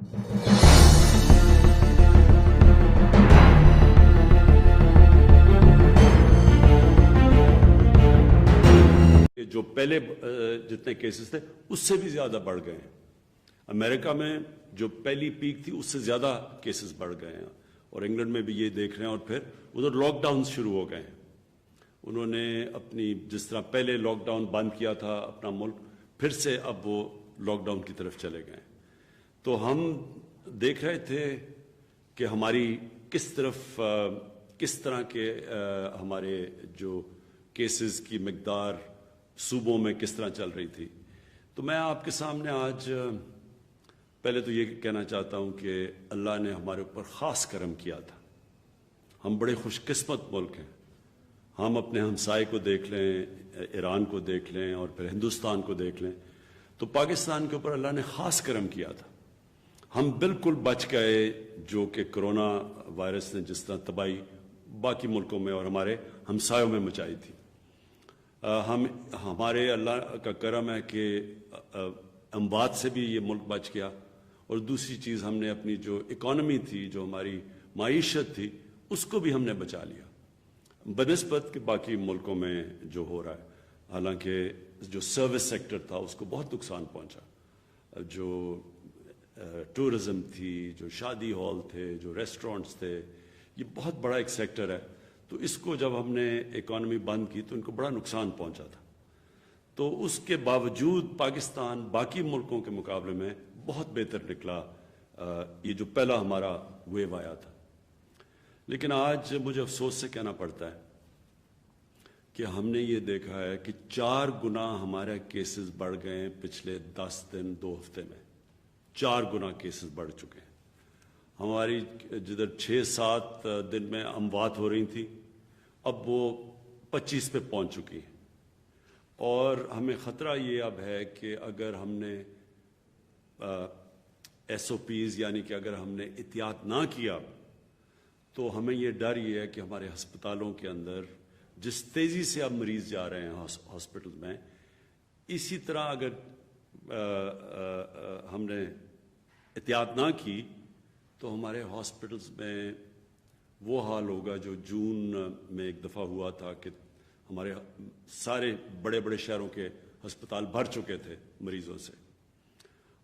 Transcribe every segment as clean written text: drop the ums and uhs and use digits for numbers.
جو پہلے جتنے کیسز تھے اس سے بھی زیادہ بڑھ گئے ہیں. امریکہ میں جو پہلی پیک تھی اس سے زیادہ کیسز بڑھ گئے ہیں, اور انگلینڈ میں بھی یہ دیکھ رہے ہیں, اور پھر ادھر لاک ڈاؤن شروع ہو گئے ہیں. انہوں نے اپنی جس طرح پہلے لاک ڈاؤن بند کیا تھا اپنا ملک, پھر سے اب وہ لاک ڈاؤن کی طرف چلے گئے. تو ہم دیکھ رہے تھے کہ ہماری کس طرح کے ہمارے جو کیسز کی مقدار صوبوں میں کس طرح چل رہی تھی. تو میں آپ کے سامنے آج پہلے تو یہ کہنا چاہتا ہوں کہ اللہ نے ہمارے اوپر خاص کرم کیا تھا. ہم بڑے خوش قسمت ملک ہیں. ہم اپنے ہمسائے کو دیکھ لیں, ایران کو دیکھ لیں, اور پھر ہندوستان کو دیکھ لیں, تو پاکستان کے اوپر اللہ نے خاص کرم کیا تھا. ہم بالکل بچ گئے جو کہ کرونا وائرس نے جس طرح تباہی باقی ملکوں میں اور ہمارے ہمسایوں میں مچائی تھی. ہمارے اللہ کا کرم ہے کہ اموات سے بھی یہ ملک بچ گیا, اور دوسری چیز ہم نے اپنی جو اکانومی تھی, جو ہماری معیشت تھی, اس کو بھی ہم نے بچا لیا بنسبت کہ باقی ملکوں میں جو ہو رہا ہے. حالانکہ جو سروس سیکٹر تھا اس کو بہت نقصان پہنچا, جو ٹورزم تھی, جو شادی ہال تھے, جو ریسٹورنٹس تھے, یہ بہت بڑا ایک سیکٹر ہے. تو اس کو جب ہم نے اکانومی بند کی تو ان کو بڑا نقصان پہنچا تھا. تو اس کے باوجود پاکستان باقی ملکوں کے مقابلے میں بہت بہتر نکلا, یہ جو پہلا ہمارا ویو آیا تھا. لیکن آج مجھے افسوس سے کہنا پڑتا ہے کہ ہم نے یہ دیکھا ہے کہ 4 گنا ہمارے کیسز بڑھ گئے ہیں پچھلے 10 دن 2 ہفتے میں. 4 گنا کیسز بڑھ چکے ہیں. ہماری جدھر 6-7 دن میں اموات ہو رہی تھی, اب وہ 25 پہ پہنچ چکی ہیں. اور ہمیں خطرہ یہ اب ہے کہ اگر ہم نے ایس او پیز یعنی کہ اگر ہم نے احتیاط نہ کیا تو ہمیں یہ ڈر یہ ہے کہ ہمارے ہسپتالوں کے اندر جس تیزی سے اب مریض جا رہے ہیں ہاسپٹل میں, اسی طرح اگر ہم نے احتیاط نہ کی تو ہمارے ہاسپٹلز میں وہ حال ہوگا جو جون میں ایک دفعہ ہوا تھا کہ ہمارے سارے بڑے بڑے شہروں کے ہسپتال بھر چکے تھے مریضوں سے.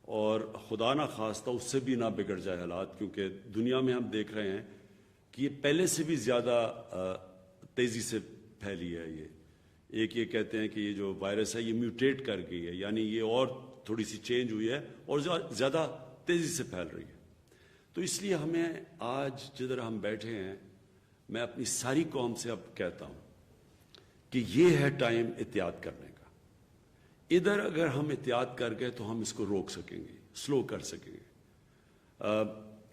اور خدا نہ خواستہ اس سے بھی نہ بگڑ جائے حالات, کیونکہ دنیا میں ہم دیکھ رہے ہیں کہ یہ پہلے سے بھی زیادہ تیزی سے پھیلی ہے. یہ کہتے ہیں کہ یہ جو وائرس ہے یہ میوٹیٹ کر گئی ہے, یعنی یہ اور تھوڑی سی چینج ہوئی ہے اور زیادہ تیزی سے پھیل رہی ہے. تو اس لیے ہمیں آج جدھر ہم بیٹھے ہیں, میں اپنی ساری قوم سے اب کہتا ہوں کہ یہ ہے ٹائم احتیاط کرنے کا. ادھر اگر ہم احتیاط کر گئے تو ہم اس کو روک سکیں گے, سلو کر سکیں گے.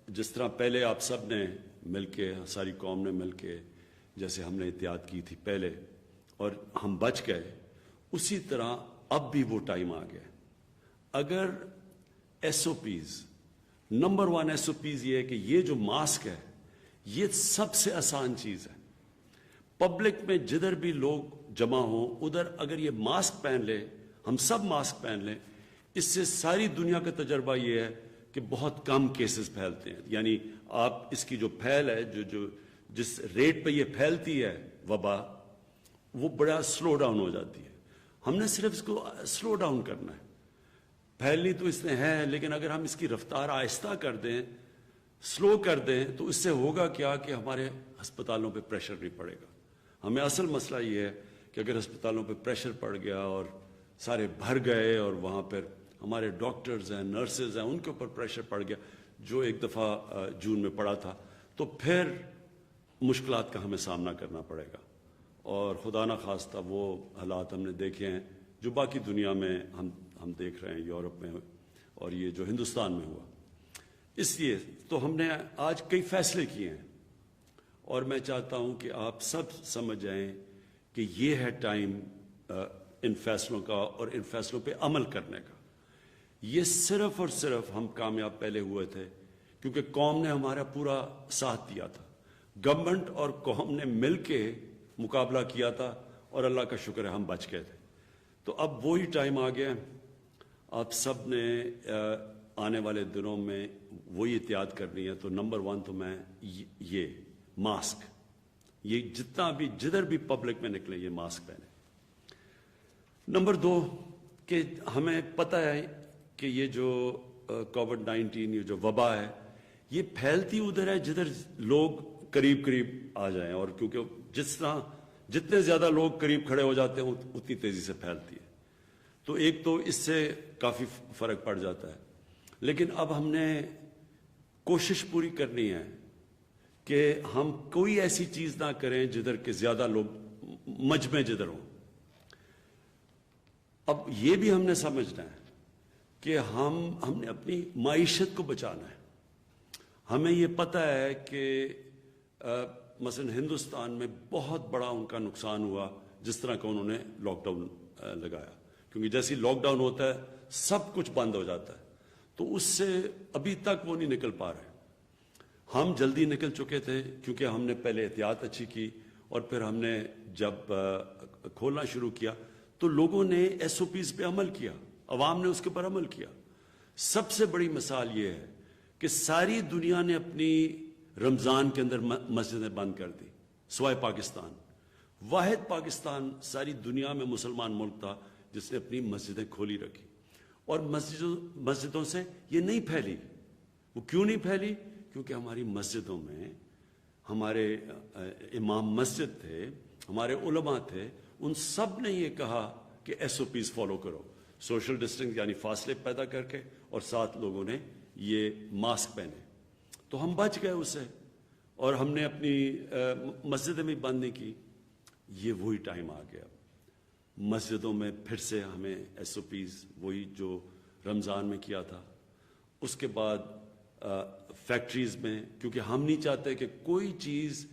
جس طرح پہلے آپ سب نے مل کے, ساری قوم نے مل کے جیسے ہم نے احتیاط کی تھی پہلے اور ہم بچ گئے, اسی طرح اب بھی وہ ٹائم آ گیا. اگر S O Ps, number 1 S O Ps یہ ہے کہ یہ جو ماسک ہے یہ سب سے آسان چیز ہے. پبلک میں جدھر بھی لوگ جمع ہوں ادھر اگر یہ ماسک پہن لے, ہم سب ماسک پہن لیں, اس سے ساری دنیا کا تجربہ یہ ہے کہ بہت کم کیسز پھیلتے ہیں. یعنی آپ اس کی جو پھیل ہے, جس ریٹ پہ یہ پھیلتی ہے وبا, وہ بڑا سلو ڈاؤن ہو جاتی ہے. ہم نے صرف اس کو سلو ڈاؤن کرنا ہے. پھیلنی تو اس نے ہے, لیکن اگر ہم اس کی رفتار آہستہ کر دیں, سلو کر دیں, تو اس سے ہوگا کیا کہ ہمارے ہسپتالوں پہ پریشر نہیں پڑے گا. ہمیں اصل مسئلہ یہ ہے کہ اگر ہسپتالوں پہ پریشر پڑ گیا اور سارے بھر گئے اور وہاں پر ہمارے ڈاکٹرز ہیں, نرسز ہیں, ان کے اوپر پریشر پڑ گیا جو ایک دفعہ جون میں پڑا تھا, تو پھر مشکلات کا ہمیں سامنا کرنا پڑے گا. اور خدا نہ خواستہ وہ حالات ہم نے دیکھے ہیں جو باقی دنیا میں ہم دیکھ رہے ہیں, یورپ میں اور یہ جو ہندوستان میں ہوا. اس لیے تو ہم نے آج کئی فیصلے کیے ہیں, اور میں چاہتا ہوں کہ آپ سب سمجھ جائیں کہ یہ ہے ٹائم ان فیصلوں کا اور ان فیصلوں پہ عمل کرنے کا. یہ صرف اور صرف ہم کامیاب پہلے ہوئے تھے کیونکہ قوم نے ہمارا پورا ساتھ دیا تھا. گورنمنٹ اور قوم نے مل کے مقابلہ کیا تھا, اور اللہ کا شکر ہے ہم بچ گئے تھے. تو اب وہی ٹائم آ گیا. آپ سب نے آنے والے دنوں میں وہی احتیاط کرنی ہے تو نمبر 1 تو میں یہ ماسک، یہ جتنا بھی جدھر بھی پبلک میں نکلیں یہ ماسک پہنے۔ نمبر 2 کہ ہمیں پتہ ہے کہ یہ جو کووڈ-19 یہ جو وبا ہے یہ پھیلتی ادھر ہے جدھر لوگ قریب قریب آ جائیں، اور کیونکہ جتنے زیادہ لوگ قریب کھڑے ہو جاتے ہیں اتنی تیزی سے پھیلتی ہے، تو ایک تو اس سے کافی فرق پڑ جاتا ہے۔ لیکن اب ہم نے کوشش پوری کرنی ہے کہ ہم کوئی ایسی چیز نہ کریں جدھر کہ زیادہ لوگ مجمع جدھر ہوں۔ اب یہ بھی ہم نے سمجھنا ہے کہ ہم نے اپنی معیشت کو بچانا ہے۔ ہمیں یہ پتہ ہے کہ مثلا ہندوستان میں بہت بڑا ان کا نقصان ہوا جس طرح کا انہوں نے لاک ڈاؤن لگایا، کیونکہ جیسے لاک ڈاؤن ہوتا ہے سب کچھ بند ہو جاتا ہے، تو اس سے ابھی تک وہ نہیں نکل پا رہے۔ ہم جلدی نکل چکے تھے کیونکہ ہم نے پہلے احتیاط اچھی کی، اور پھر ہم نے جب کھولنا شروع کیا تو لوگوں نے ایس او پیز پہ عمل کیا، عوام نے اس کے پر عمل کیا۔ سب سے بڑی مثال یہ ہے کہ ساری دنیا نے اپنی رمضان کے اندر مسجدیں بند کر دی سوائے پاکستان۔ واحد پاکستان ساری دنیا میں مسلمان ملک تھا جس نے اپنی مسجدیں کھولی رکھی، اور مسجدوں سے یہ نہیں پھیلی۔ وہ کیوں نہیں پھیلی؟ کیونکہ ہماری مسجدوں میں ہمارے امام مسجد تھے، ہمارے علماء تھے، ان سب نے یہ کہا کہ ایس او پیز فالو کرو، سوشل ڈسٹنس یعنی فاصلے پیدا کر کے، اور ساتھ لوگوں نے یہ ماسک پہنے، تو ہم بچ گئے اس سے، اور ہم نے اپنی مسجدیں بھی بند نہیں کی۔ یہ وہی ٹائم آ گیا، مسجدوں میں پھر سے ہمیں ایس او پیز وہی جو رمضان میں کیا تھا۔ اس کے بعد فیکٹریز میں، کیونکہ ہم نہیں چاہتے کہ کوئی چیز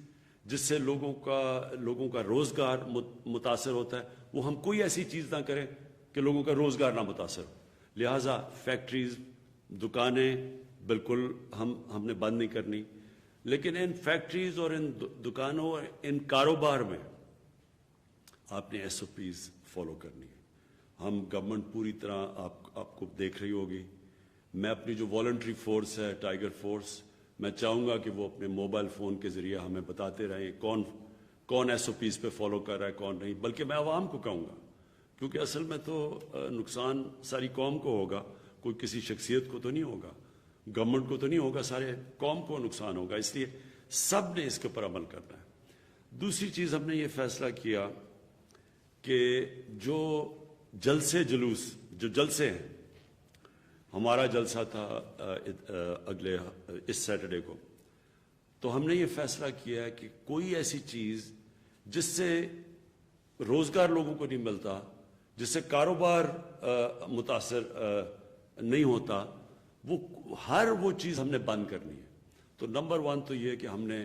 جس سے لوگوں کا روزگار متاثر ہوتا ہے وہ ہم کوئی ایسی چیز نہ کریں کہ لوگوں کا روزگار نہ متاثر ہو، لہٰذا فیکٹریز، دکانیں بالکل ہم نے بند نہیں کرنی۔ لیکن ان فیکٹریز اور ان دکانوں اور ان کاروبار میں آپ نے ایس او پیز فالو کرنی ہے۔ ہم گورنمنٹ پوری طرح آپ کو دیکھ رہی ہوگی۔ میں اپنی جو والنٹری فورس ہے ٹائیگر فورس، میں چاہوں گا کہ وہ اپنے موبائل فون کے ذریعے ہمیں بتاتے رہیں کون ایس او پیز پہ فالو کر رہا ہے کون نہیں، بلکہ میں عوام کو کہوں گا، کیونکہ اصل میں تو نقصان ساری قوم کو ہوگا، کوئی کسی شخصیت کو تو نہیں ہوگا، گورنمنٹ کو تو نہیں ہوگا، سارے قوم کو نقصان ہوگا، اس لیے سب نے اس کے اوپر عمل کرنا ہے۔ دوسری چیز ہم نے یہ فیصلہ کیا کہ جو جلسے ہیں، ہمارا جلسہ تھا اس سیٹرڈے کو، تو ہم نے یہ فیصلہ کیا ہے کہ کوئی ایسی چیز جس سے روزگار لوگوں کو نہیں ملتا، جس سے کاروبار متاثر نہیں ہوتا، وہ چیز ہم نے بند کرنی ہے۔ تو نمبر 1 تو یہ کہ ہم نے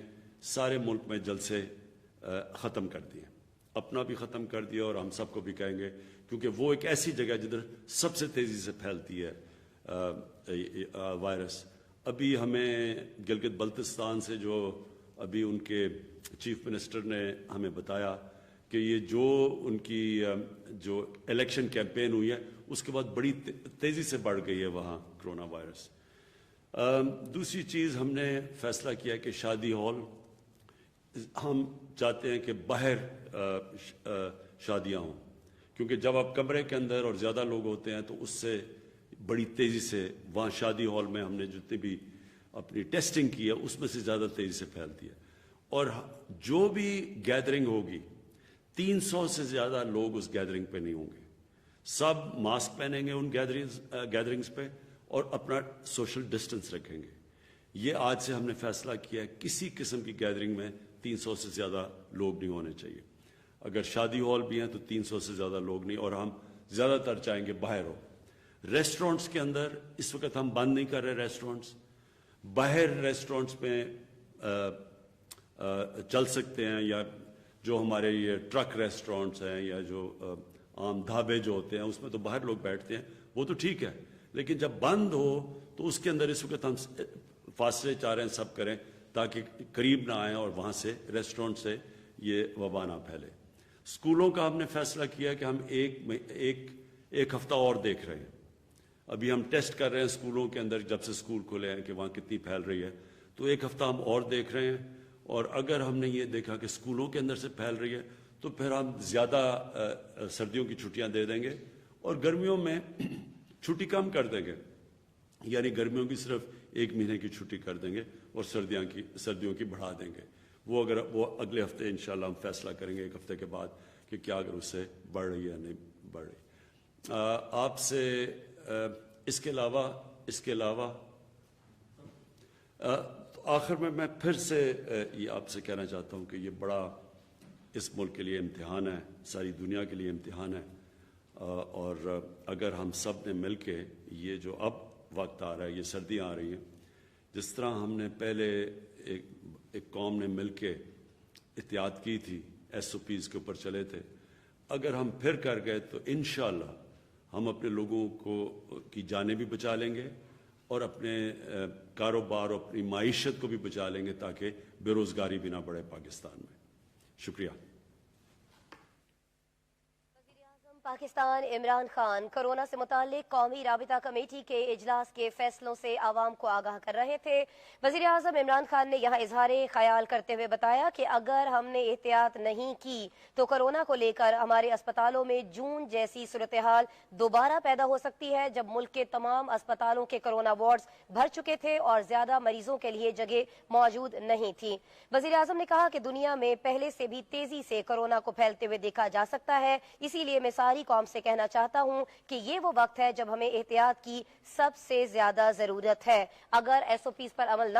سارے ملک میں جلسے ختم کر دیے، اپنا بھی ختم کر دیا، اور ہم سب کو بھی کہیں گے، کیونکہ وہ ایک ایسی جگہ جدھر سب سے تیزی سے پھیلتی ہے وائرس۔ ابھی ہمیں گلگت بلتستان سے جو ابھی ان کے چیف منسٹر نے ہمیں بتایا کہ یہ جو ان کی جو الیکشن کیمپین ہوئی ہے اس کے بعد بڑی تیزی سے بڑھ گئی ہے وہاں کرونا وائرس۔ دوسری چیز ہم نے فیصلہ کیا کہ شادی ہال، ہم چاہتے ہیں کہ باہر شادیاں ہوں، کیونکہ جب آپ کمرے کے اندر اور زیادہ لوگ ہوتے ہیں تو اس سے بڑی تیزی سے وہاں شادی ہال میں ہم نے جتنی بھی اپنی ٹیسٹنگ کی ہے اس میں سے زیادہ تیزی سے پھیلتی ہے، اور جو بھی گیدرنگ ہوگی 300 سے زیادہ لوگ اس گیدرنگ پہ نہیں ہوں گے، سب ماسک پہنیں گے ان گیدرنگز پہ اور اپنا سوشل ڈسٹنس رکھیں گے۔ یہ آج سے ہم نے فیصلہ کیا ہے کسی قسم کی گیدرنگ میں 300 سے زیادہ لوگ نہیں ہونے چاہیے، اگر شادی ہال بھی ہیں تو 300 سے زیادہ لوگ نہیں، اور ہم زیادہ تر چاہیں گے باہر ہو۔ ریسٹورنٹس کے اندر اس وقت ہم بند نہیں کر رہے ریسٹورنٹس، باہر ریسٹورنٹس میں چل سکتے ہیں، یا جو ہمارے یہ ٹرک ریسٹورنٹس ہیں یا جو عام ڈھابے جو ہوتے ہیں اس میں تو باہر لوگ بیٹھتے ہیں، وہ تو ٹھیک ہے، لیکن جب بند ہو تو اس کے اندر اس وقت ہم فاصلے چاہ رہے ہیں سب کریں تاکہ قریب نہ آئیں اور وہاں سے ریسٹورنٹ سے یہ وبا نہ پھیلے۔ اسکولوں کا ہم نے فیصلہ کیا کہ ہم ایک ہفتہ اور دیکھ رہے ہیں، ابھی ہم ٹیسٹ کر رہے ہیں اسکولوں کے اندر، جب سے اسکول کھلے ہیں، کہ وہاں کتنی پھیل رہی ہے. تو ایک ہفتہ ہم اور دیکھ رہے ہیں، اور اگر ہم نے یہ دیکھا کہ اسکولوں کے اندر سے پھیل رہی ہے تو پھر ہم زیادہ سردیوں کی چھٹیاں دے دیں گے، اور گرمیوں میں چھٹی کم کر دیں گے. یعنی گرمیوں کی صرف 1 مہینے کی چھٹی کر دیں گے اور سردیوں کی بڑھا دیں گے. وہ اگلے ہفتے انشاءاللہ ہم فیصلہ کریں گے 1 ہفتے کے بعد کہ کیا اگر اس سے بڑھ رہی ہے یا نہیں بڑھ رہی. آپ سے اس کے علاوہ آخر میں پھر سے یہ آپ سے کہنا چاہتا ہوں کہ یہ بڑا اس ملک کے لیے امتحان ہے، ساری دنیا کے لیے امتحان ہے. اور اگر ہم سب نے مل کے یہ جو اب وقت آ رہا ہے، یہ سردیاں آ رہی ہیں، جس طرح ہم نے پہلے ایک قوم نے مل کے احتیاط کی تھی، SOPs کے اوپر چلے تھے، اگر ہم پھر کر گئے تو انشاءاللہ ہم اپنے لوگوں کی جانیں بھی بچا لیں گے اور اپنے کاروبار اور اپنی معیشت کو بھی بچا لیں گے، تاکہ بے روزگاری بھی نہ بڑھے پاکستان میں. شکریہ. پاکستان عمران خان کورونا سے متعلق قومی رابطہ کمیٹی کے اجلاس کے فیصلوں سے عوام کو آگاہ کر رہے تھے. وزیر اعظم عمران خان نے یہاں اظہار خیال کرتے ہوئے بتایا کہ اگر ہم نے احتیاط نہیں کی تو کورونا کو لے کر ہمارے اسپتالوں میں جون جیسی صورتحال دوبارہ پیدا ہو سکتی ہے، جب ملک کے تمام اسپتالوں کے کورونا وارڈز بھر چکے تھے اور زیادہ مریضوں کے لیے جگہ موجود نہیں تھی. وزیر اعظم نے کہا کہ دنیا میں پہلے سے بھی تیزی سے کورونا کو پھیلتے ہوئے دیکھا جا سکتا ہے، اسی لیے میں ساری قوم سے کہنا چاہتا ہوں کہ یہ وہ وقت ہے جب ہمیں احتیاط کی سب سے زیادہ ضرورت ہے. اگر SOPs پر عمل نہ